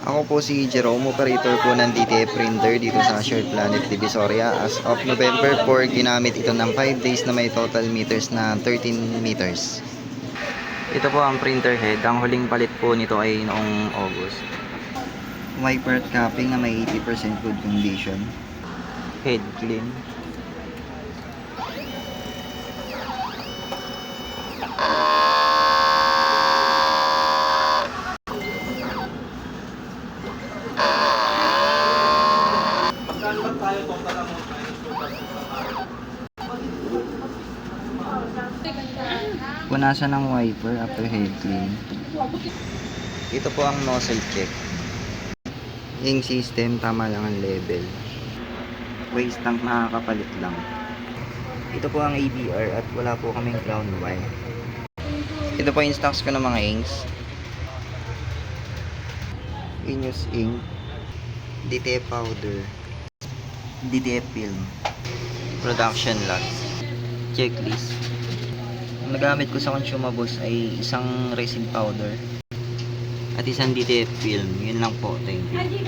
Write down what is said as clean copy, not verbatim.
Ako po si Jerome, operator po ng DTF printer dito sa Shared Planet Divisoria. As of November 4, ginamit ito ng 5 days na may total meters na 13 meters. Ito po ang printer head. Ang huling palit po nito ay noong August. Wiper at capping na may 80% good condition. Head clean. Punasan ng wiper after head clean. Ito po ang nozzle check. Ink system, tama lang ang level. Waste tank, nakakapalit lang. Ito po ang ABR at wala po kaming ground wire. Ito po yung stocks ko ng mga inks. Inus ink, DTF powder, DTF film, production lot, checklist. Ang nagamit ko sa consumables ay isang resin powder at isang DTF film. Yun lang po. Thank you.